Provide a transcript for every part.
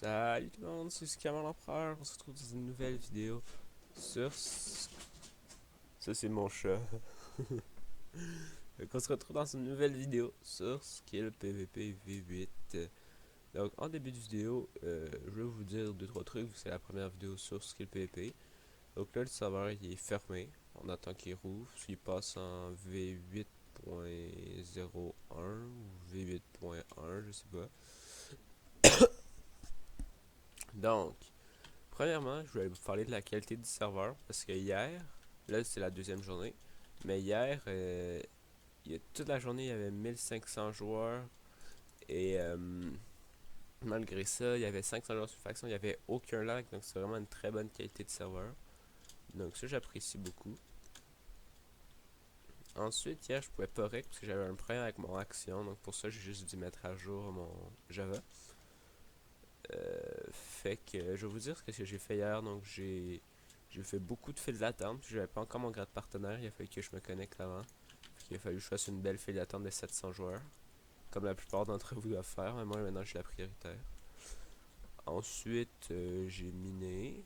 Salut tout le monde, c'est Scaman l'Empereur. On se retrouve dans une nouvelle vidéo sur... Ça c'est mon chat. On se retrouve dans une nouvelle vidéo sur Skill PVP V8. Donc en début de vidéo, je vais vous dire 2-3 trucs, vu que c'est la première vidéo sur Skill PVP. Donc là le serveur il est fermé, on attend qu'il rouvre, il passe en V8.01 ou V8.1, je sais pas. Donc, premièrement, je voulais vous parler de la qualité du serveur parce que hier, là c'est la deuxième journée, mais hier, toute la journée il y avait 1500 joueurs et malgré ça, il y avait 500 joueurs sur faction, il n'y avait aucun lag, donc c'est vraiment une très bonne qualité de serveur. Donc ça j'apprécie beaucoup. Ensuite, hier je pouvais pas rec parce que j'avais un problème avec mon action, donc pour ça j'ai juste dû mettre à jour mon Java. Fait que je vais vous dire ce que j'ai fait hier, donc j'ai fait beaucoup de files d'attente. J'avais pas encore mon grade partenaire. Il a fallu que je me connecte avant. Il a fallu que je fasse une belle file d'attente de 700 joueurs. Comme la plupart d'entre vous doivent faire. Mais moi, maintenant, je suis la prioritaire. Ensuite, j'ai miné.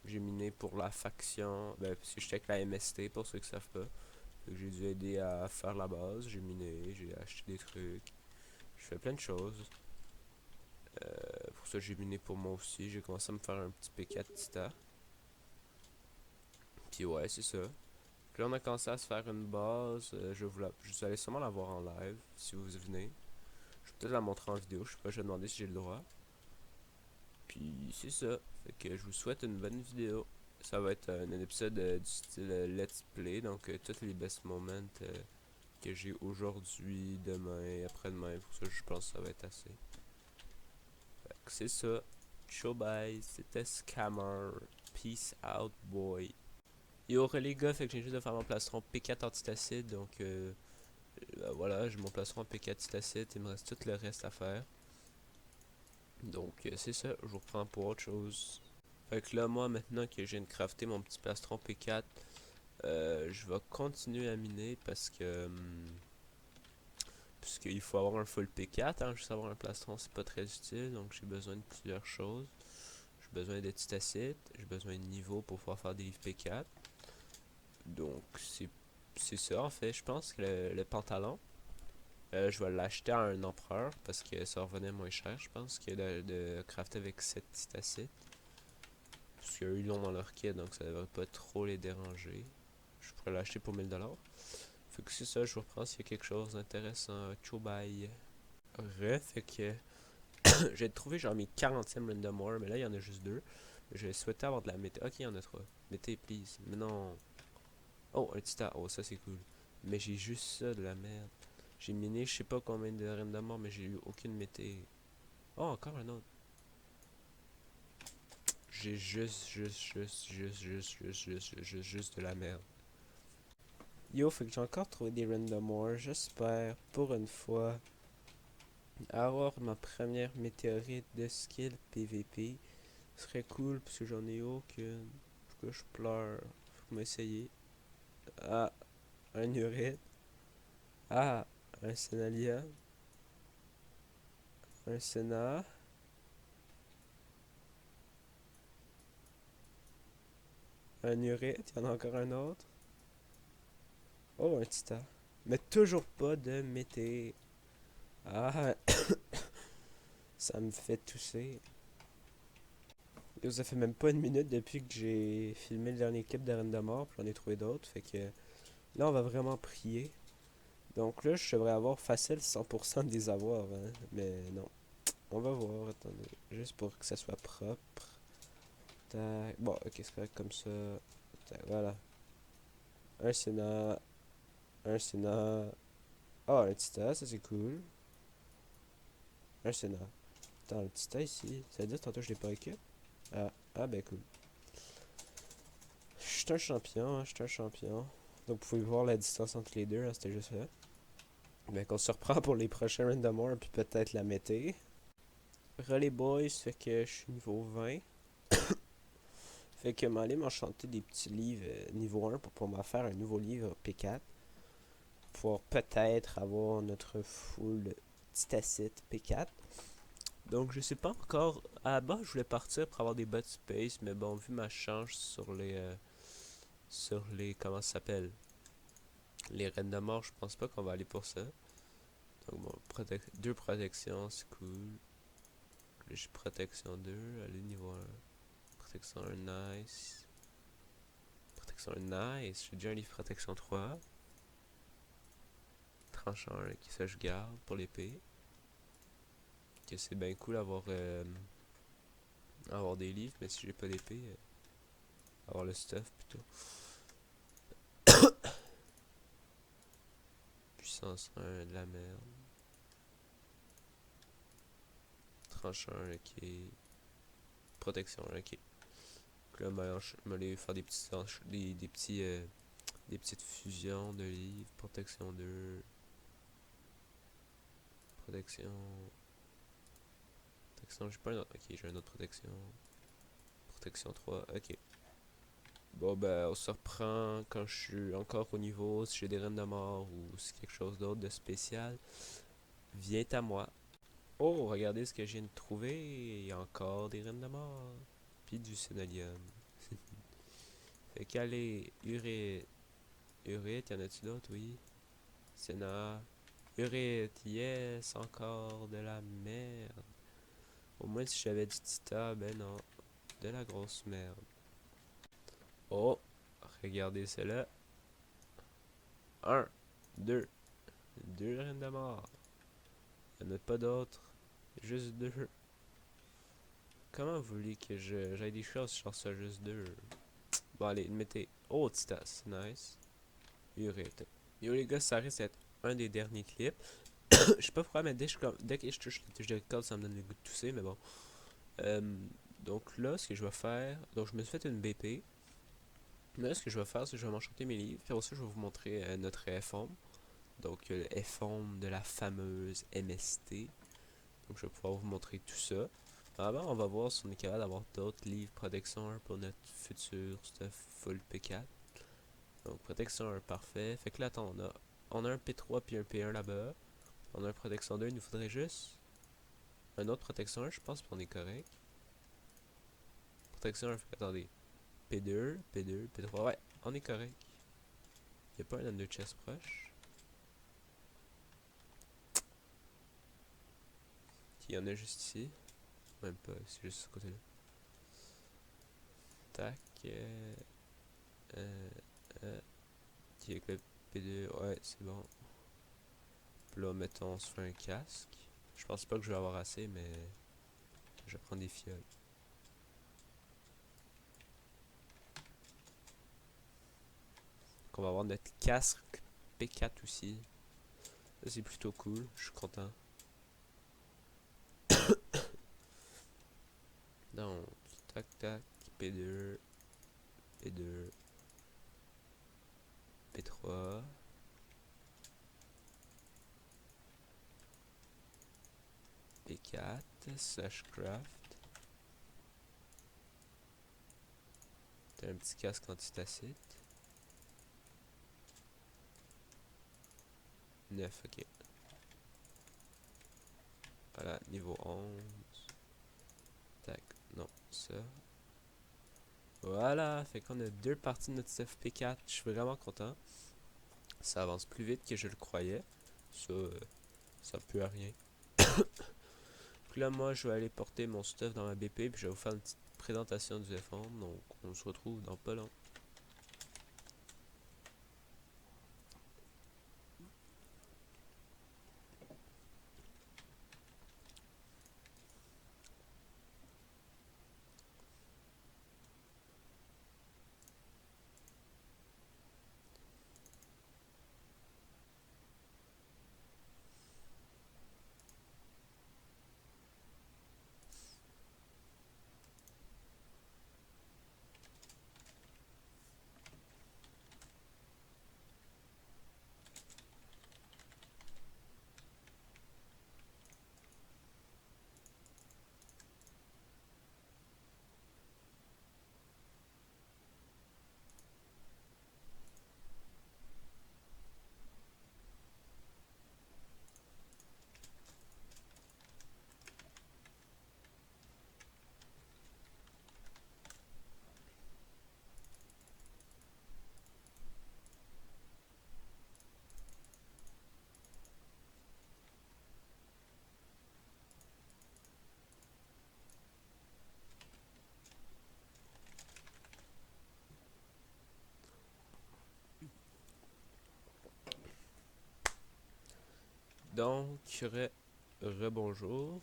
J'ai miné pour la faction. Ben, parce que j'étais avec la MST, pour ceux qui savent pas. J'ai dû aider à faire la base. J'ai miné. J'ai acheté des trucs. Je fais plein de choses. Pour ça, j'ai miné pour moi aussi. J'ai commencé à me faire un petit P4 Tita. Puis ouais, c'est ça. Puis là, on a commencé à se faire une base. Je allez sûrement la voir en live si vous venez. Je vais peut-être la montrer en vidéo. Je sais pas, je vais demander si j'ai le droit. Puis c'est ça. Fait que je vous souhaite une bonne vidéo. Ça va être un épisode du style Let's Play. Donc, tous les best moments que j'ai aujourd'hui, demain, après-demain. Pour ça, je pense que ça va être assez. Fait que c'est ça. Ciao, bye. C'était Scammer. Peace out, boy. Yo, les gars, fait que j'ai juste de faire mon plastron P4 antitacide. Donc, voilà, j'ai mon plastron P4 antitacide. Il me reste tout le reste à faire. Donc, c'est ça. Je vous reprends pour autre chose. Fait que là, moi, maintenant que je viens de crafter mon petit plastron P4, je vais continuer à miner parce que. Puisqu'il faut avoir un full P4, hein, juste avoir un plastron, c'est pas très utile. Donc, j'ai besoin de plusieurs choses. J'ai besoin d'antitacide. J'ai besoin de niveau pour pouvoir faire des livres P4. Donc, c'est ça en fait. Je pense que le pantalon, je vais l'acheter à un empereur parce que ça revenait moins cher, je pense, que de crafter avec 7 titacites. Parce qu'eux, ils l'ont dans leur kit, donc ça devrait pas trop les déranger. Je pourrais l'acheter pour 1000$. Fait que c'est ça, je vous reprends s'il y a quelque chose d'intéressant. Ciao bye. Fait que j'ai trouvé genre mes 40e random war, mais là il y en a juste deux. J'ai souhaité avoir de la mété. Ok, il y en a trois. Mété, please. Mais non. Oh, un titan. Oh, ça c'est cool. Mais j'ai juste ça de la merde. J'ai miné je sais pas combien de reines de mort, mais j'ai eu aucune mété. Oh, encore un autre. J'ai juste de la merde. Yo, fait que j'ai encore trouvé des random war. J'espère, pour une fois, avoir ma première météorite de skill PVP. Ce serait cool, parce que j'en ai aucune. Pourquoi je pleure? Faut m'essayer. Ah, un urette. Ah, un Sénalia. Un Sénat. Un urette. Il y en a encore un autre. Oh, un titan. Mais toujours pas de mété. Ah, ça me fait tousser. Yo, ça fait même pas une minute depuis que j'ai filmé le dernier clip d'Arène de mort, puis j'en ai trouvé d'autres. Fait que là, on va vraiment prier. Donc là, je devrais avoir facile 100% des avoirs, hein. Mais non. On va voir, attendez. Juste pour que ça soit propre. Tac. Bon, ok, c'est correct comme ça. Tac, voilà. Un Sénat. Un Sénat. Oh, un titan, ça c'est cool. Un Sénat. Attends, le titan ici. Ça veut dire tantôt je l'ai pas équipe? Ah, ben cool. Je suis un champion, hein, je suis un champion. Donc vous pouvez voir la distance entre les deux, hein, c'était juste ça. Ben qu'on se reprend pour les prochains Random War, puis peut-être la mété. Relais boys, fait que je suis niveau 20. Fait que m'aller m'enchanter des petits livres niveau 1 pour pouvoir faire un nouveau livre P4. Pour pouvoir peut-être avoir notre full titacite P4. Donc je sais pas encore. À la base, je voulais partir pour avoir des bots space, mais bon, vu ma chance sur les comment ça s'appelle, les reines de mort, je pense pas qu'on va aller pour ça. Donc bon, deux protections, c'est cool. Là, j'ai protection 2, allez niveau 1. Protection 1, nice. Protection 1, nice. J'ai déjà un livre protection 3. Tranchant 1, qui ça je garde pour l'épée. Que c'est bien cool avoir des livres, mais si j'ai pas d'épée, avoir le stuff plutôt. Puissance 1, de la merde. Tranchant 1, ok. Protection 1, ok. Donc là, je vais aller faire des petites fusions de livres. Protection 2. Protection. Protection, j'ai pas un autre. Ok, j'ai une autre protection. Protection 3, ok. Bon, ben, on se reprend quand je suis encore au niveau. Si j'ai des reines de mort ou si quelque chose d'autre de spécial, viens à moi. Oh, regardez ce que je viens de trouver. Il y a encore des reines de mort. Puis du sénolium. Fait qu'allez, Urite. Urite, y en a-tu d'autres? Oui. Sénat. Urite, yes, encore de la merde. Au moins, si j'avais du tita, ben non. De la grosse merde. Oh, regardez celle-là. Un, deux, deux reines de mort. Il n'y en a pas d'autres. Juste deux. Comment vous voulez que j'aille des choses sur ça, juste deux? Bon, allez, mettez. Oh, Titas, nice. Urite. Yo, les gars, ça risque d'être un des derniers clips. Je sais pas pourquoi, mais dès que je touche la touche de record, ça me donne le goût de tousser, mais bon. Euh, donc là, ce que je vais faire. Donc, je me suis fait une BP. Là, ce que je vais faire, c'est que je vais m'enchanter mes livres. Puis aussi, je vais vous montrer notre F-Home. Donc, le F-Home de la fameuse MST. Donc, je vais pouvoir vous montrer tout ça. Avant, on va voir si on est capable d'avoir d'autres livres protection 1 pour notre futur stuff full P4. Donc, protection 1, parfait. Fait que là, attends, on a un P3 puis un P1 là-bas. On a un protection 2, il nous faudrait juste un autre protection 1, je pense, puis on est correct. Protection 1, attendez. P2, P2, P3, ouais, on est correct. Y'a pas un under chest proche. Il y en a juste ici. Même pas, c'est juste ce côté-là. Tac. Euh, qui avec le P2, ouais, c'est bon. Puis là, mettons, on se fait un casque. Je pense pas que je vais avoir assez, mais je vais prendre des fioles. Donc on va avoir notre casque P4 aussi. Ça, c'est plutôt cool, je suis content. Donc, tac tac, P2, P2, P3. P4, slash craft. T'as un petit casque antitacite. 9, ok. Voilà, niveau 11. Tac, non, ça. Voilà, fait qu'on a deux parties de notre CFP4. Je suis vraiment content. Ça avance plus vite que je le croyais. Ça, ça peut à rien. Donc là, moi, je vais aller porter mon stuff dans ma BP, puis je vais vous faire une petite présentation du F11. Donc, on se retrouve dans pas long. Donc, rebonjour.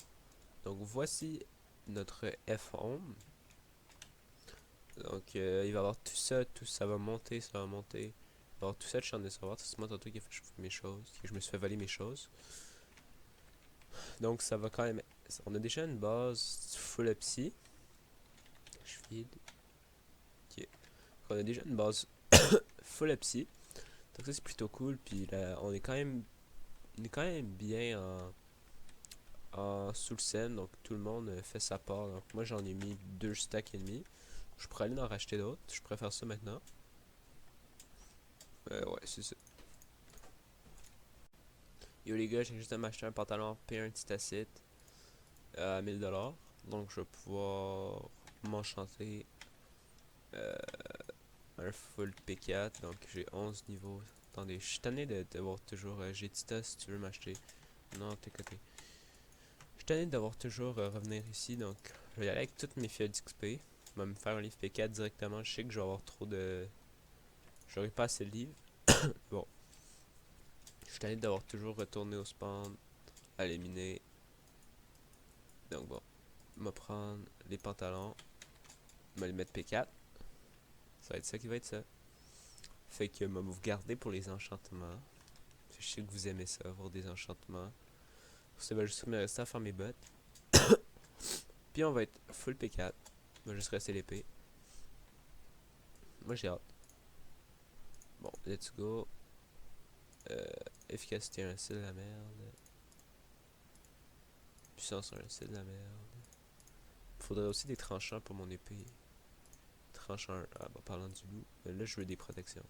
Donc, voici notre F-home. Donc, il va y avoir tout ça va monter, ça va monter. Il va y avoir tout ça de champ de savoir. C'est moi tantôt qui a fait chauffer mes choses, que je me suis fait voler mes choses. Donc, ça va quand même. On a déjà une base full psy. Je vide. Ok. On a déjà une base full psy. Donc, ça, c'est plutôt cool. Puis là, on est quand même bien en sous le scène. Donc, tout le monde fait sa part. Donc, moi, j'en ai mis 2 stacks et demi. Je pourrais aller en racheter d'autres. Je pourrais faire ça maintenant. Ouais, c'est ça. Yo les gars, j'ai juste à m'acheter un pantalon P1 Titacite à 1000$. Donc je vais pouvoir m'enchanter un full P4. Donc j'ai 11 niveaux. Attendez, je suis tanné d'avoir toujours... j'ai Tita si tu veux m'acheter. Non, t'es côté. Je suis tanné d'avoir toujours revenir ici. Donc je vais y aller avec toutes mes fioles d'XP. Je vais me faire un livre P4 directement. Je sais que je vais avoir trop de... J'aurai pas assez de livres. Bon. Je suis tanné d'avoir toujours retourné au spawn. À éliminer. Donc bon. Me prendre les pantalons, me les mettre P4. Ça va être ça qui va être ça. Fait que me vous garder pour les enchantements. Je sais que vous aimez ça, avoir des enchantements. Pour ça, va juste me rester à faire mes bottes. Puis on va être full P4. On va juste rester l'épée. Moi j'ai hâte. Bon, let's go. Efficacité 1, c'est de la merde. Puissance 1, c'est de la merde. Faudrait aussi des tranchants pour mon épée. Tranchant 1. Ah, bon, parlant du loup. Mais là, je veux des protections.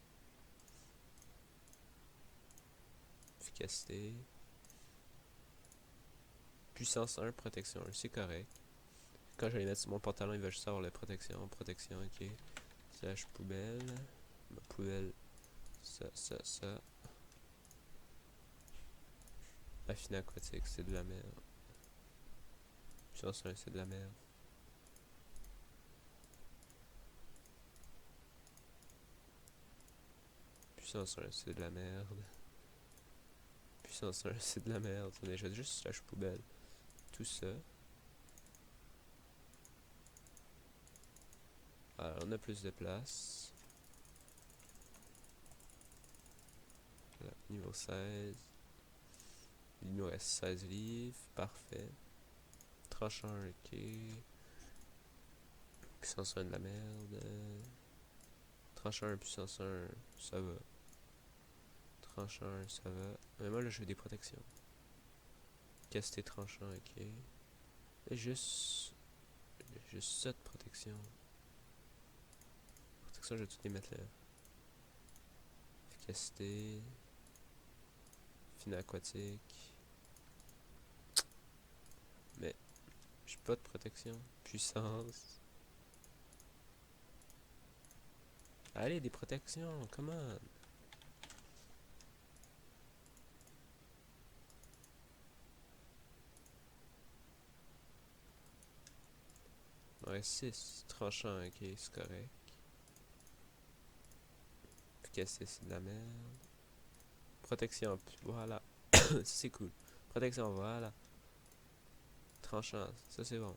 Efficacité. Puissance 1, protection 1, c'est correct. Quand je vais les mettre sur mon pantalon, il va juste avoir la protection. Protection, ok. Slash poubelle. Ma poubelle. Ça. Affiné aquatique, c'est de la merde. Puissance 1, c'est de la merde. Puissance 1, c'est de la merde. Puissance 1, c'est de la merde. On est juste slash poubelle. Tout ça. Alors, on a plus de place. Là, niveau 16. Il nous reste 16 livres. Parfait. Tranchant, ok. Puissance 1 de la merde. Tranchant 1, puissance 1, ça va. Tranchant 1, ça va. Mais moi là, je veux des protections. Casté tranchant, ok. Et juste ça de protection. Protection, je vais toutes les mettre là. Efficacité. Fine aquatique. Mais j'ai pas de protection. Puissance. Allez, des protections, come on. Ouais, 6. Tranchant, ok, c'est correct. Efficacité, c'est de la merde. Protection, voilà. Ça c'est cool. Protection, voilà. Tranchant, ça c'est bon.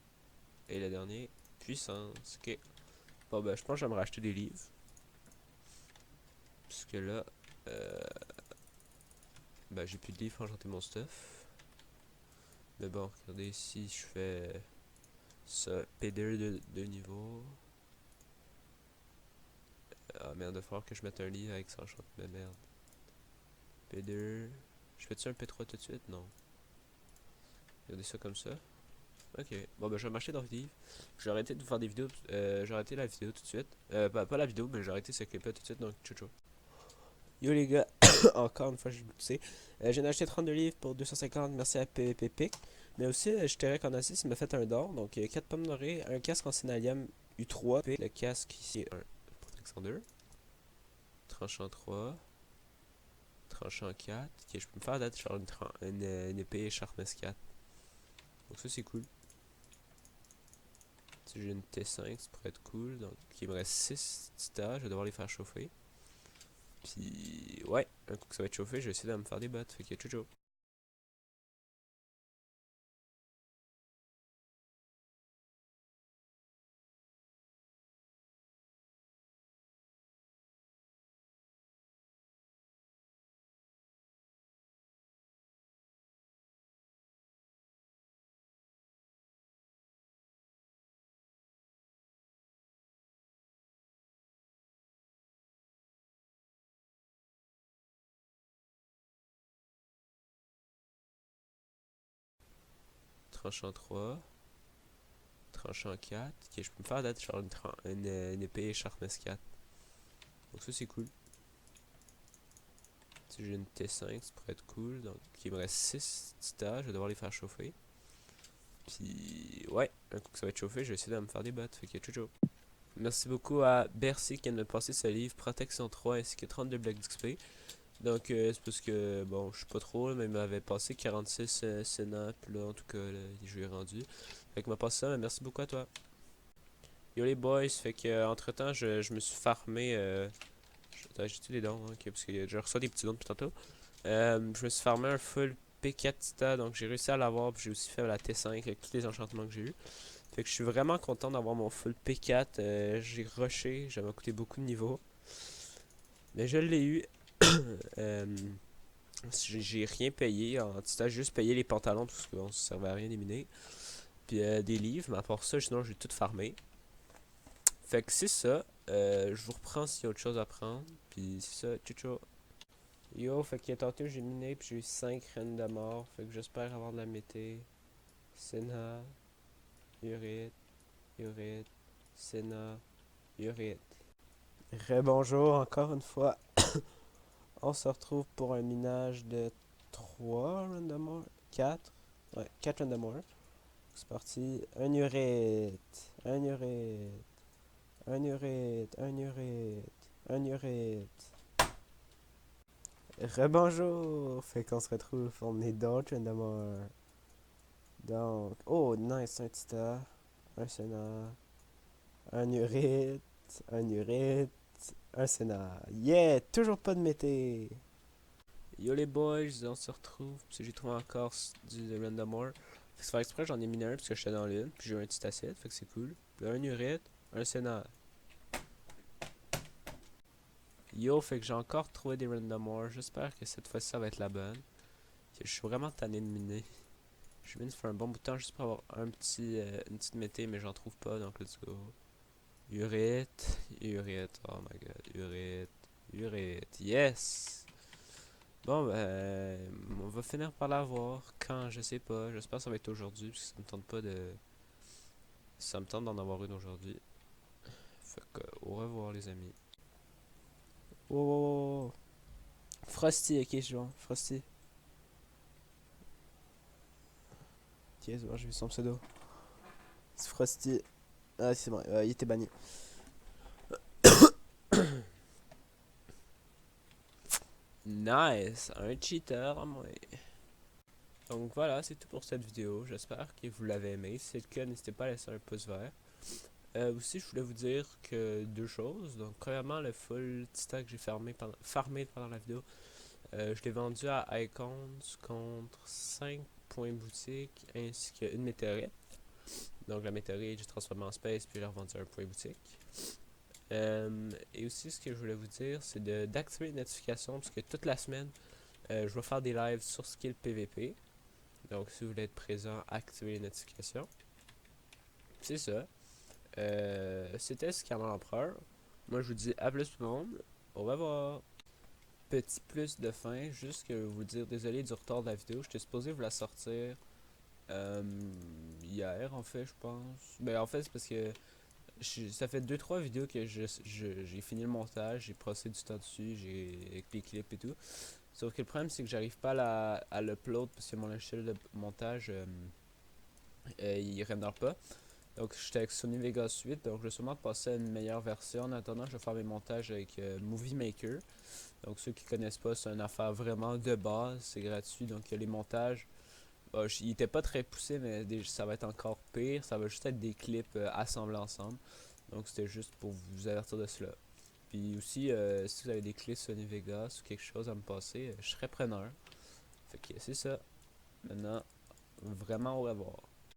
Et le dernier, puissance, ok. Bon ben, je pense que je vais me racheter des livres. Parce que là, ben j'ai plus de livres pour enchanter mon stuff. Mais bon, regardez ici, je fais ça, P2 de niveau. Ah merde, il va falloir que je mette un livre avec ça enchante, mais merde. P2. Je fais-tu un P3 tout de suite? Non. Regardez ça comme ça. Ok, bon ben je vais m'acheter dans le livre. J'ai arrêté de vous faire des vidéos, j'ai arrêté la vidéo tout de suite. Pas la vidéo, mais j'ai arrêté ce clip là tout de suite, donc ciao ciao. Yo les gars, encore une fois je vous le sais. Je viens d'acheter 32 livres pour 250, merci à PvP Pic. Mais aussi, je te reconnais, il m'a fait un don. Donc 4 pommes dorées, un casque en sénalium U3, puis le casque ici est un protection 2, tranchant 3, tranchant 4. Ok, je peux me faire date genre une épée Sharpness 4. Donc ça c'est cool. Si j'ai une T5, ça pourrait être cool. Donc il me reste 6 titas, je vais devoir les faire chauffer. Puis ouais, un coup que ça va être chauffé, je vais essayer de me faire des bottes. Fait que ciao ciao. tranchant 3. Tranchant 4. Ok, je peux me faire d'être genre une épée Sharpness 4. Donc ça c'est cool. Si j'ai une T5, ça pourrait être cool. Donc il me reste 6 titas, je vais devoir les faire chauffer. Puis ouais, un coup que ça va être chauffé, je vais essayer de me faire des bottes. Fait que ciao. Merci beaucoup à Bercy qui vient de me passer ce livre Protection 3 ainsi que 32 blocs d'XP. Donc c'est parce que bon, je suis pas trop, mais il m'avait passé 46 Sénat, puis là en tout cas, là, je lui ai rendu. Fait qu'il m'a passé ça, mais merci beaucoup à toi. Yo les boys, fait que entre temps je me suis farmé. J'ai-tu des dons, hein, ok, parce que je reçois des petits dons depuis tantôt. Je me suis farmé un full P4 Tita, donc j'ai réussi à l'avoir, puis j'ai aussi fait la T5 avec tous les enchantements que j'ai eu. Fait que je suis vraiment content d'avoir mon full P4. J'ai rushé, ça m'a coûté beaucoup de niveaux. Mais je l'ai eu. euh, j'ai rien payé en Tita, j'ai juste payé les pantalons parce que bon, ça servait à rien d'éminer. Puis des livres, mais à part ça, sinon j'ai tout farmé. Fait que c'est ça. Je vous reprends s'il y a autre chose à prendre. Puis c'est ça, ciao. Yo, fait que tantôt j'ai miné puis j'ai eu 5 reines de mort. Fait que j'espère avoir de la mété. Senna, Urite, Urite, Senna, Urite. Rebonjour encore une fois. On se retrouve pour un minage de 3 random ore. 4. Ouais, 4 random ore. C'est parti. Un urite. Un urite. Un urite. Un urite. Un urite. Rebonjour. Fait qu'on se retrouve. On est d'autres random ore. Donc, oh nice, un tita, un sénat, un urite, un urite, un sénat. Yeah, toujours pas de mété. Yo les boys, on se retrouve. Puis j'ai trouvé encore du random ore. Fait que c'est faire exprès, j'en ai mis un parce que j'étais dans l'une. Puis j'ai eu un petit acide, fait que c'est cool. Puis un urite, un sénat. Yo, fait que j'ai encore trouvé des random ore. J'espère que cette fois-ci ça va être la bonne. Je suis vraiment tanné de miner. Je viens de faire un bon bout de temps juste pour avoir une petite mété, mais j'en trouve pas, donc let's go. Urite, Urite, oh my god, Urite, Urite, yes! Bon, ben, on va finir par l'avoir. Quand, je sais pas. J'espère que ça va être aujourd'hui, parce que ça me tente pas de. Ça me tente d'en avoir une aujourd'hui. Fait que, au revoir, les amis. Wow, wow, wow, wow. Frosty, ok, je vois. Frosty. Ok, c'est bon, j'ai vu son pseudo. C'est Frosty. Ah, c'est bon, il était banni. Nice, un cheater à moi. Donc voilà, c'est tout pour cette vidéo. J'espère que vous l'avez aimé. Si c'est le cas, n'hésitez pas à laisser un pouce vert. Aussi, je voulais vous dire que deux choses. Donc, premièrement, le full Tita que j'ai farmé pendant la vidéo, je l'ai vendu à Icons contre 5 points boutique ainsi qu'une météorite. Donc, la météorite, j'ai transformé en space puis j'ai revendu à un point boutique. Et aussi, ce que je voulais vous dire, c'est d'activer les notifications parce que toute la semaine, je vais faire des lives sur Skill PVP. Donc, si vous voulez être présent, activez les notifications. C'est ça. C'était Scanner l'Empereur. Moi, je vous dis à plus tout le monde. Au revoir. Petit plus de fin, juste que vous dire désolé du retard de la vidéo. J'étais supposé vous la sortir hier, en fait, je pense. Ben, en fait, c'est parce que ça fait 2-3 vidéos que j'ai fini le montage, j'ai passé du temps dessus, j'ai avec les clips et tout. Sauf que le problème, c'est que j'arrive pas à l'upload parce que mon logiciel de montage il rendort pas. Donc j'étais avec Sony Vegas 8, donc je vais sûrement passer à une meilleure version. En attendant, je vais faire mes montages avec Movie Maker. Donc ceux qui connaissent pas, c'est une affaire vraiment de base, c'est gratuit. Donc les montages, il était pas très poussé, mais ça va être encore pire. Ça va juste être des clips assemblés ensemble. Donc c'était juste pour vous avertir de cela. Puis aussi, si vous avez des clés Sony Vegas ou quelque chose à me passer, je serais preneur. Fait que c'est ça. Maintenant, vraiment au revoir.